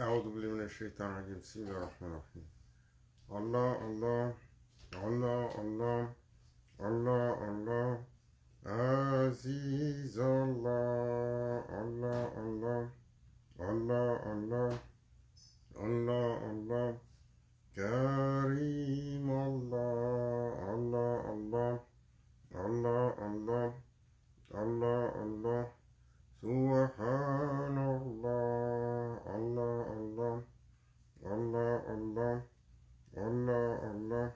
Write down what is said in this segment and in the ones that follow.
أعوذ بالله من الشيطان الرجيم بسم الله الرحمن الرحيم الله الله الله الله الله الله عزيز الله الله الله الله الله الله الله كريم الله الله الله الله الله الله الله سبحان الله الله الله الله الله الله الله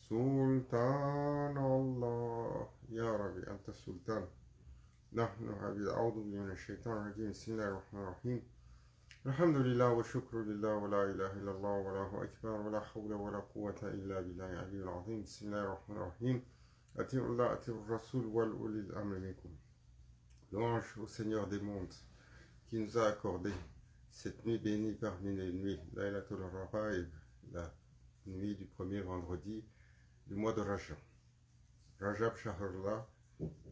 سلطان الله يا ربي أنت السلطان. نحن عبيد. أعوذ بالله من الشيطان الرجيم بسم الله الرحمن الرحيم الحمد لله والشكر لله ولا إله إلا الله والله أكبر ولا حول ولا قوة إلا بالله العلي العظيم. بسم الله الرحمن الرحيم أطيعوا الله أطيعوا الرسول وأولي الأمر منكم. Louange au Seigneur des mondes qui nous a accordé cette nuit bénie parmi les nuits, Laylatul Rabaib, la nuit du premier vendredi du mois de Rajab. Rajab Shahrullah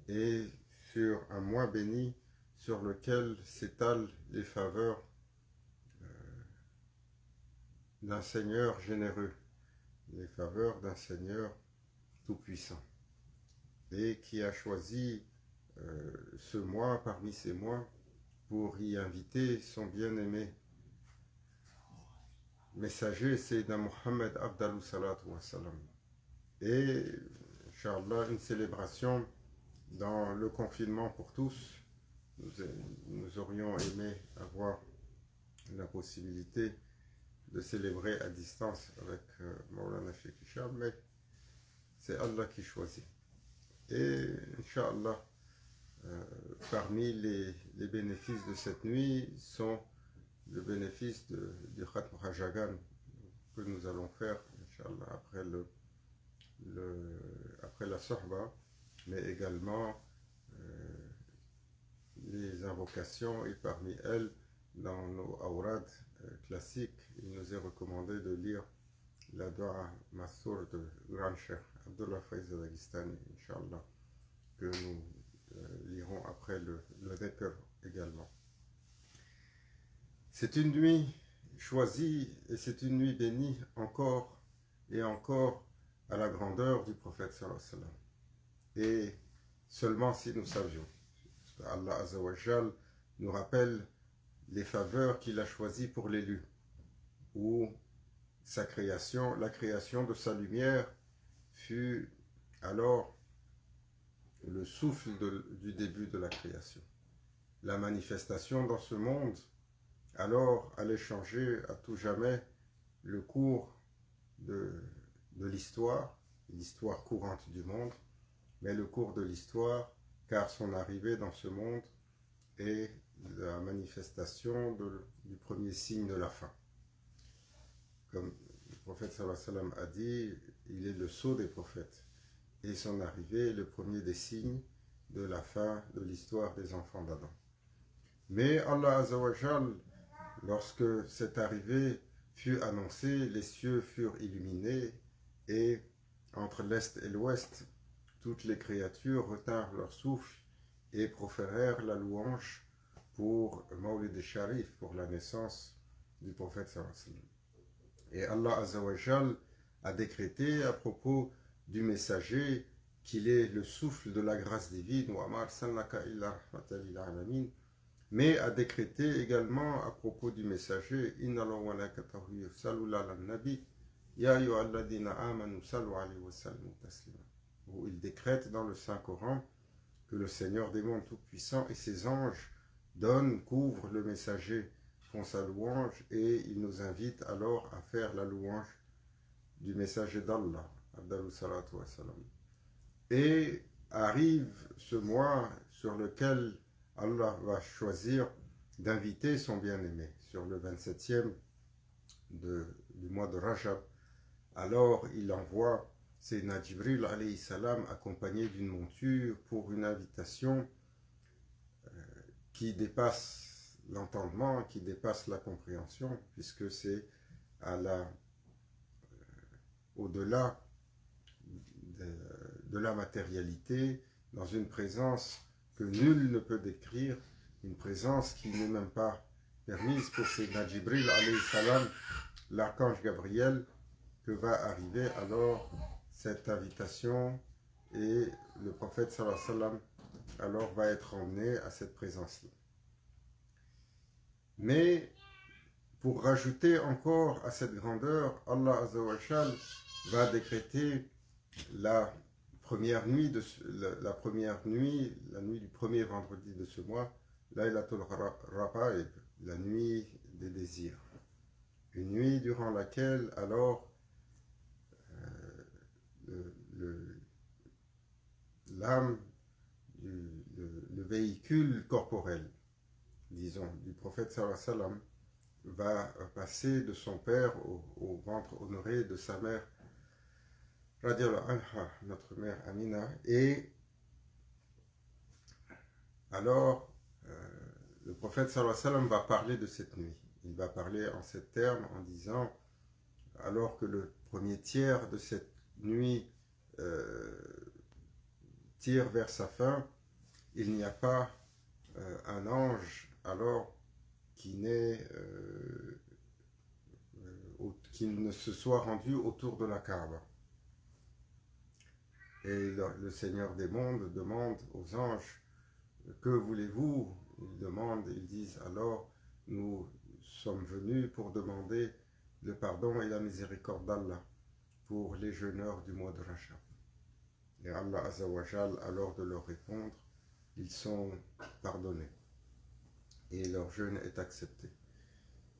est sur un mois béni sur lequel s'étalent les faveurs d'un Seigneur généreux, les faveurs d'un Seigneur tout-puissant, et qui a choisi ce mois parmi ces mois pour y inviter son bien-aimé messager Sayyidina Muhammad Abdallah Salatu Wassalam. Et Inch'Allah, une célébration dans le confinement pour tous. Nous aurions aimé avoir la possibilité de célébrer à distance avec Maulana Sheikh Hicham, mais c'est Allah qui choisit. Et Inch'Allah, parmi les bénéfices de cette nuit sont le bénéfice du Khatm Rajagan que nous allons faire, Inch'Allah, après la Sohba, mais également les invocations, et parmi elles, dans nos awrad classiques, il nous est recommandé de lire la Dua Massour de Grand Cheikh Abdullah Faiz al-Dagestani, Inch'Allah, que nous lirons après le dhikr également. C'est une nuit choisie et c'est une nuit bénie encore et encore à la grandeur du prophète sallallahu alayhi wa sallam. Et seulement si nous savions. Parce qu'Allah Azza wa Jal nous rappelle les faveurs qu'il a choisies pour l'élu, où sa création, la création de sa lumière fut alors le souffle du début de la création. La manifestation dans ce monde, alors, allait changer à tout jamais le cours de l'histoire courante du monde, mais le cours de l'histoire, car son arrivée dans ce monde est la manifestation du premier signe de la fin. Comme le prophète sallallahu alayhi wa sallam a dit, il est le sceau des prophètes. Et son arrivée est le premier des signes de la fin de l'histoire des enfants d'Adam. Mais Allah Azza wa Jal, lorsque cette arrivée fut annoncée, les cieux furent illuminés et entre l'Est et l'Ouest, toutes les créatures retinrent leur souffle et proférèrent la louange pour Mawlid al-Sharif, pour la naissance du prophète sallallahu alayhi wa sallam. Et Allah Azza wa Jal a décrété à propos du messager qu'il est le souffle de la grâce divine, mais a décrété également à propos du messager, où il décrète dans le Saint-Coran que le Seigneur des mondes tout-puissant et ses anges couvrent le messager, font sa louange, et il nous invite alors à faire la louange du messager d'Allah. Et arrive ce mois sur lequel Allah va choisir d'inviter son bien-aimé, sur le 27e du mois de Rajab. Alors il envoie Sayyidina Jibril alayhi salam accompagné d'une monture pour une invitation qui dépasse l'entendement, qui dépasse la compréhension, puisque c'est au-delà de la matérialité, dans une présence que nul ne peut décrire, une présence qui n'est même pas permise pour Sayyidina Jibril alayhi salam, l'archange Gabriel, que va arriver alors cette invitation et le prophète sallallahu alayhi wa sallam alors va être emmené à cette présence-là. Mais pour rajouter encore à cette grandeur, Allah Azza wa Jal va décréter la première nuit, la nuit du premier vendredi de ce mois, Laylatul Raqaib, la nuit des désirs. Une nuit durant laquelle alors l'âme, le véhicule corporel, disons, du prophète sallallahu alayhi wa sallam, va passer de son père au ventre honoré de sa mère, radiallahu anha, notre mère Amina, et alors le prophète sallallahu alayhi wa sallam va parler de cette nuit. Il va parler en ces termes en disant, alors que le premier tiers de cette nuit tire vers sa fin, il n'y a pas un ange alors qui ne se soit rendu autour de la Kaaba. Et le Seigneur des mondes demande aux anges, que voulez-vous? Ils disent alors, nous sommes venus pour demander le pardon et la miséricorde d'Allah pour les jeûneurs du mois de Rajab. Et Allah Azza wa Jal, alors de leur répondre, ils sont pardonnés et leur jeûne est accepté.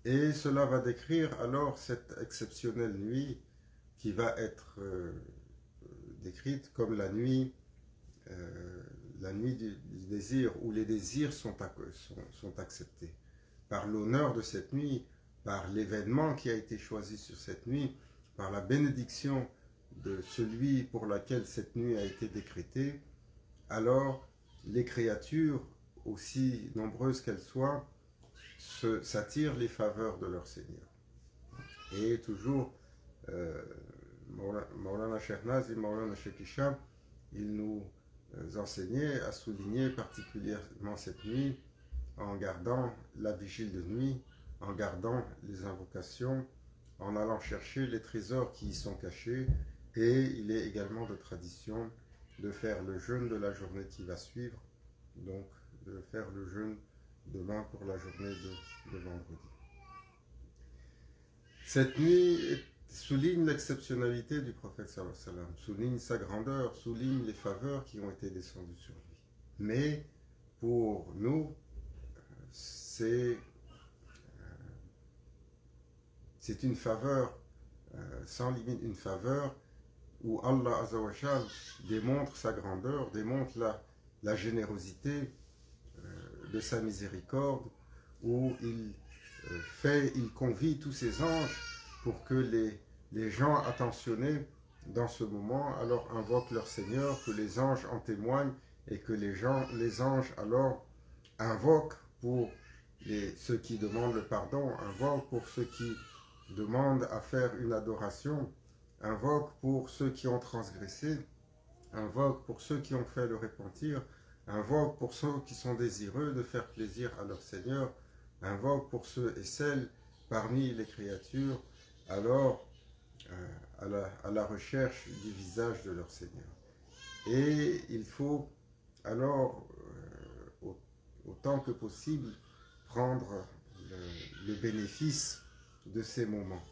Et cela va décrire alors cette exceptionnelle nuit qui va être décrite comme la nuit du désir, où les désirs sont acceptés. Par l'honneur de cette nuit, par l'événement qui a été choisi sur cette nuit, par la bénédiction de celui pour laquelle cette nuit a été décrétée, alors les créatures, aussi nombreuses qu'elles soient, s'attirent les faveurs de leur Seigneur. Et toujours, Maulana Cheikh Naz et Maulana Cheikh Hicham, ils nous enseignaient à souligner particulièrement cette nuit en gardant la vigile de nuit, en gardant les invocations, en allant chercher les trésors qui y sont cachés. Et il est également de tradition de faire le jeûne de la journée qui va suivre, donc de faire le jeûne demain pour la journée de vendredi. Cette nuit souligne l'exceptionnalité du prophète sallallahu alayhi wa sallam, souligne sa grandeur, souligne les faveurs qui ont été descendues sur lui. Mais pour nous, c'est une faveur sans limite, une faveur où Allah Azza wa Jal démontre sa grandeur, démontre la générosité de sa miséricorde, où il convie tous ses anges pour que les gens attentionnés dans ce moment alors invoquent leur Seigneur, que les anges en témoignent et que les anges alors invoquent pour ceux qui demandent le pardon, invoquent pour ceux qui demandent à faire une adoration, invoquent pour ceux qui ont transgressé, invoquent pour ceux qui ont fait le repentir, invoquent pour ceux qui sont désireux de faire plaisir à leur Seigneur, invoquent pour ceux et celles parmi les créatures, alors à la recherche du visage de leur Seigneur. Et il faut alors, autant que possible, prendre le bénéfice de ces moments,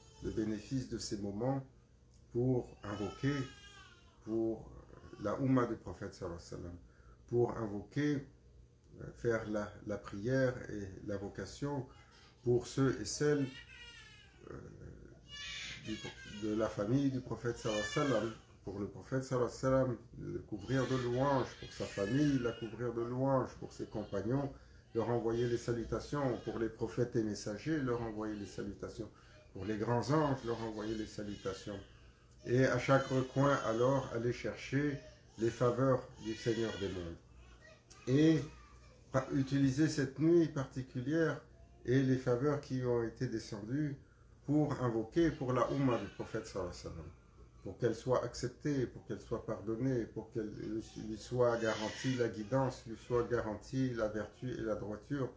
pour invoquer pour la Oumma du prophète sallallahu alayhi wa sallam, pour invoquer, faire la prière et l'invocation pour ceux et celles de la famille du prophète sallallahu alayhi wa sallam, pour le prophète sallallahu alayhi wa sallam, le couvrir de louanges, pour sa famille, la couvrir de louanges, pour ses compagnons, leur envoyer les salutations, pour les prophètes et messagers, leur envoyer les salutations, pour les grands anges, leur envoyer les salutations. Et à chaque recoin, alors, aller chercher les faveurs du Seigneur des mondes. Et utiliser cette nuit particulière et les faveurs qui ont été descendues pour invoquer pour la Oumma du prophète sallallahu alayhi wa sallam, pour qu'elle soit acceptée, pour qu'elle soit pardonnée, pour qu'elle lui soit garantie la guidance, lui soit garantie la vertu et la droiture,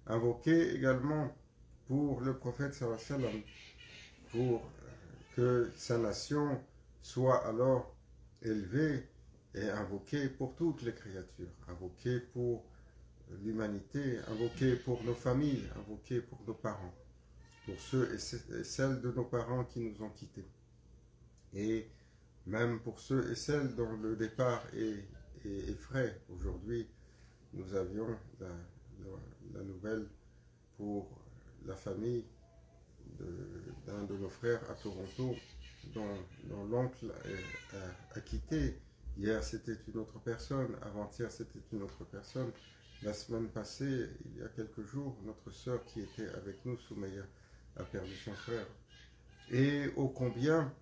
Invoquer également pour le prophète sallallahu alayhi wa sallam, pour que sa nation soit alors élevée, et invoquer pour toutes les créatures, invoquer pour l'humanité, invoquer pour nos familles, invoquer pour nos parents, pour ceux et celles de nos parents qui nous ont quittés, et même pour ceux et celles dont le départ est frais. Aujourd'hui, nous avions la nouvelle pour la famille d'un de nos frères à Toronto, dont l'oncle a quitté. Hier, c'était une autre personne. Avant-hier, c'était une autre personne. La semaine passée, il y a quelques jours, notre sœur qui était avec nous, Soumeya, a perdu son frère. Et ô combien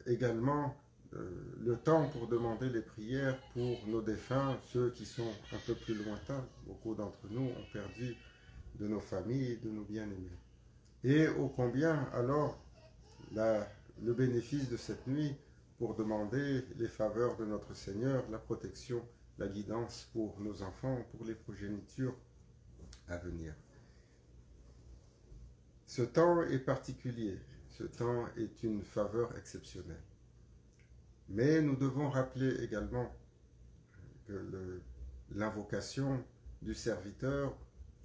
également le temps pour demander les prières pour nos défunts, ceux qui sont un peu plus lointains. Beaucoup d'entre nous ont perdu de nos familles, de nos bien-aimés. Et ô combien alors le bénéfice de cette nuit pour demander les faveurs de notre Seigneur, la protection, la guidance pour nos enfants, pour les progénitures à venir. Ce temps est particulier, ce temps est une faveur exceptionnelle. Mais nous devons rappeler également que l'invocation du serviteur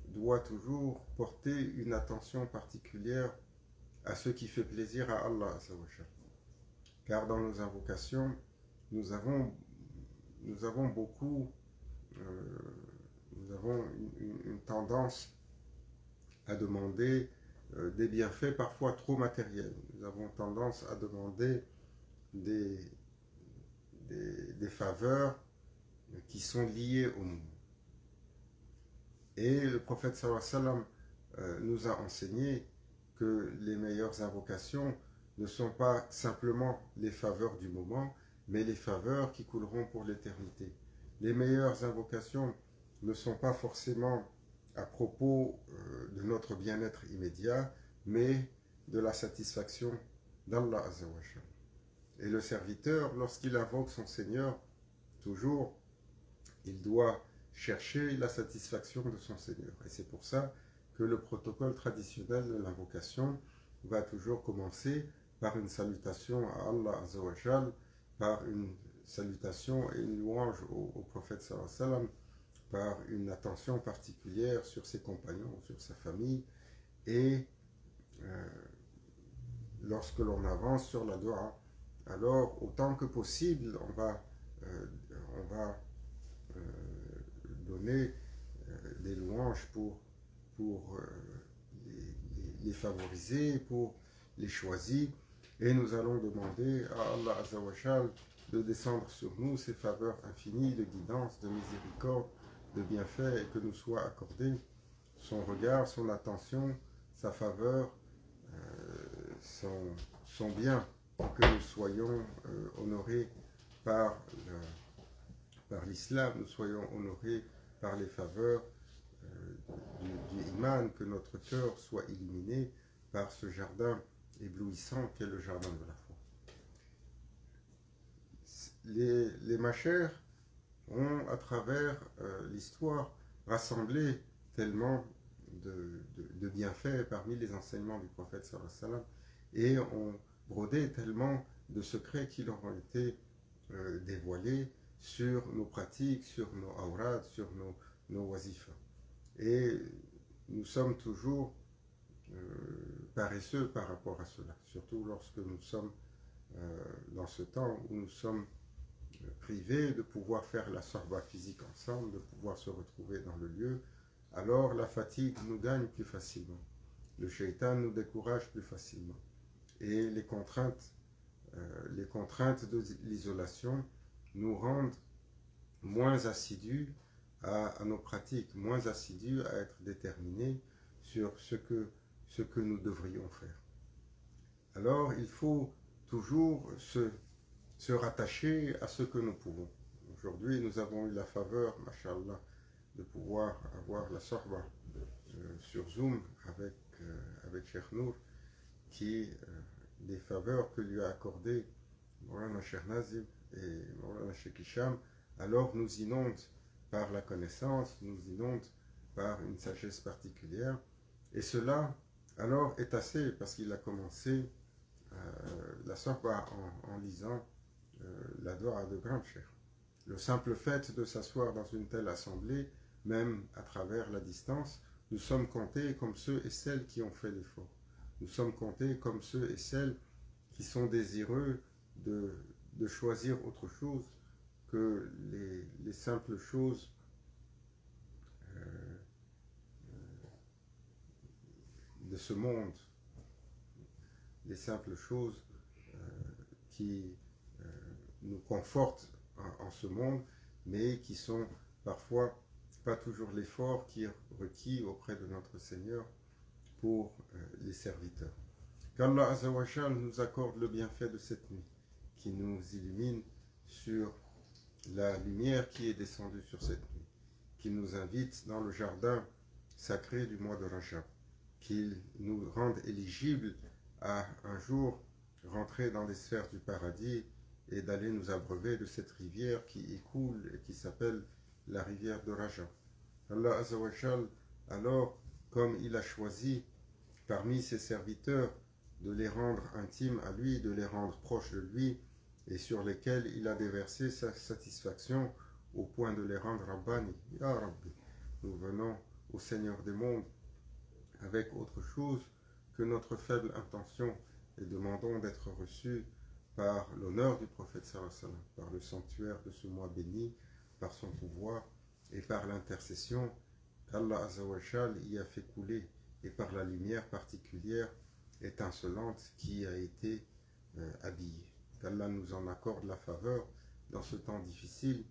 doit toujours porter une attention particulière à ce qui fait plaisir à Allah. Car dans nos invocations, nous avons beaucoup, nous avons une tendance à demander des bienfaits parfois trop matériels. Nous avons tendance à demander des faveurs qui sont liées au monde. Et le prophète sallallahu alayhi wa sallam nous a enseigné que les meilleures invocations ne sont pas simplement les faveurs du moment, mais les faveurs qui couleront pour l'éternité. Les meilleures invocations ne sont pas forcément à propos de notre bien-être immédiat, mais de la satisfaction d'Allah Azza wa Jalla. Et le serviteur, lorsqu'il invoque son Seigneur, toujours, il doit chercher la satisfaction de son Seigneur. Et c'est pour ça que le protocole traditionnel de l'invocation va toujours commencer par une salutation à Allah Azza wa Jalla, par une salutation et une louange au prophète sallallahu alayhi wa sallam, par une attention particulière sur ses compagnons, sur sa famille, et lorsque l'on avance sur la dua, alors autant que possible, on va donner des louanges pour les favoriser, pour les choisir, et nous allons demander à Allah Azza wa Jalla de descendre sur nous ses faveurs infinies de guidance, de miséricorde, de bienfaits, et que nous soit accordé son regard, son attention, sa faveur, son bien, pour que nous soyons honorés par l'islam, nous soyons honorés par les faveurs du iman, que notre cœur soit illuminé par ce jardin éblouissant qu'est le jardin de la foi. Les machères ont, à travers l'histoire, rassemblé tellement de bienfaits parmi les enseignements du prophète sallallahu alayhi wa sallam, et ont brodé tellement de secrets qui leur ont été dévoilés sur nos pratiques, sur nos awrad, sur nos wazifas. Et nous sommes toujours paresseux par rapport à cela, surtout lorsque nous sommes dans ce temps où nous sommes privés de pouvoir faire la sorba physique ensemble, de pouvoir se retrouver dans le lieu. Alors la fatigue nous gagne plus facilement, le shaitan nous décourage plus facilement, et les contraintes de l'isolation nous rendent moins assidus à nos pratiques, moins assidus à être déterminés sur ce que nous devrions faire. Alors il faut toujours se rattacher à ce que nous pouvons. Aujourd'hui, nous avons eu la faveur, mashallah, de pouvoir avoir la sorba sur Zoom avec Cheikh Nour, qui des faveurs que lui a accordées Maulana Cheikh Nazib et Maulana Cheikh Hicham, alors nous inonde par la connaissance, nous inonde par une sagesse particulière. Et cela, alors, est assez, parce qu'il a commencé la sorba en lisant la Dora de Grande Chair. Le simple fait de s'asseoir dans une telle assemblée, même à travers la distance, nous sommes comptés comme ceux et celles qui ont fait l'effort. Nous sommes comptés comme ceux et celles qui sont désireux de choisir autre chose que les simples choses de ce monde, les simples choses qui nous confortent en ce monde, mais qui sont parfois pas toujours l'effort qui est requis auprès de notre Seigneur pour les serviteurs. Qu'Allah Azzawajal nous accorde le bienfait de cette nuit, qui nous illumine sur la lumière qui est descendue sur cette nuit, qui nous invite dans le jardin sacré du mois de Rajab, qu'il nous rende éligibles à un jour rentrer dans les sphères du paradis et d'aller nous abreuver de cette rivière qui écoule et qui s'appelle la rivière de Rajab. Allah Azzawajal, alors, comme il a choisi parmi ses serviteurs de les rendre intimes à lui, de les rendre proches de lui, et sur lesquels il a déversé sa satisfaction au point de les rendre Rabbani. Ya Rabbi, nous venons au Seigneur des mondes avec autre chose que notre faible intention et demandons d'être reçus par l'honneur du prophète sallallahu alayhi wa sallam, par le sanctuaire de ce mois béni, par son pouvoir et par l'intercession qu'Allah Azzawajal y a fait couler et par la lumière particulière étincelante qui a été habillée. Qu'Allah nous en accorde la faveur dans ce temps difficile,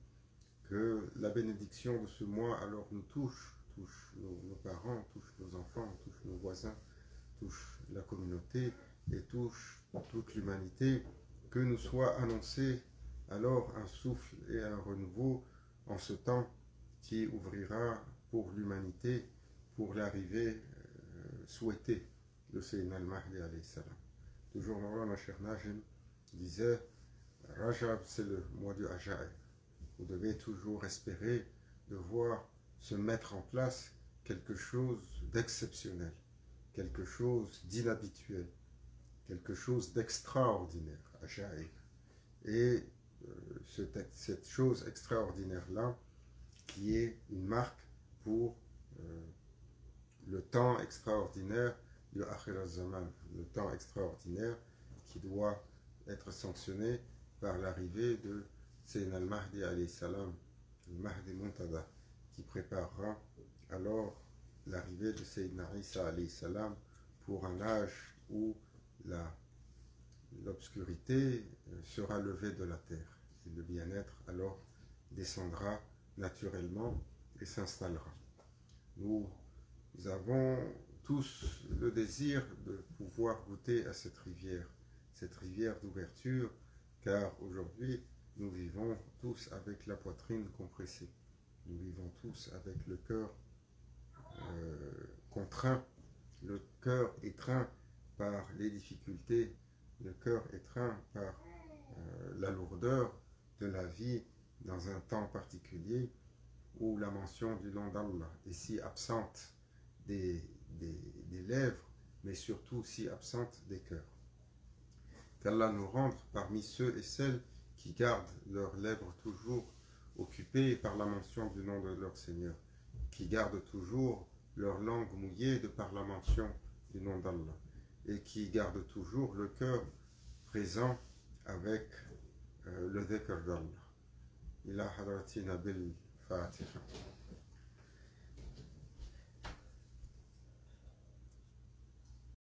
que la bénédiction de ce mois alors nous touche nos parents, touche nos enfants, touche nos voisins, touche la communauté et touche toute l'humanité, que nous soit annoncé alors un souffle et un renouveau en ce temps qui ouvrira pour l'humanité, pour l'arrivée souhaitée de Sayyidina al-Mahdi alayhi salam. Toujours Mawlana Cheikh Najim disait, Rajab c'est le mois du Ajaib. Vous devez toujours espérer de voir se mettre en place quelque chose d'exceptionnel, quelque chose d'inhabituel, quelque chose d'extraordinaire, Ajaib. Et cette chose extraordinaire-là, qui est une marque pour le temps extraordinaire du Akhir al-Zaman, le temps extraordinaire qui doit être sanctionné par l'arrivée de Sayyidina al-Mahdi alayhi salam, le Mahdi Muntada, qui préparera alors l'arrivée de Sayyidina Isa alayhi salam pour un âge où l'obscurité sera levée de la terre et le bien-être alors descendra naturellement et s'installera. Nous avons tous le désir de pouvoir goûter à cette rivière d'ouverture, car aujourd'hui nous vivons tous avec la poitrine compressée, nous vivons tous avec le cœur contraint, le cœur étreint par les difficultés, le cœur étreint par la lourdeur de la vie dans un temps particulier où la mention du nom d'Allah est si absente des lèvres, mais surtout si absente des cœurs. Qu'Allah nous rende parmi ceux et celles qui gardent leurs lèvres toujours occupées par la mention du nom de leur Seigneur, qui gardent toujours leur langue mouillée de par la mention du nom d'Allah, et qui gardent toujours le cœur présent avec le dhikr d'Allah. Ila hadratina bil Fatiha.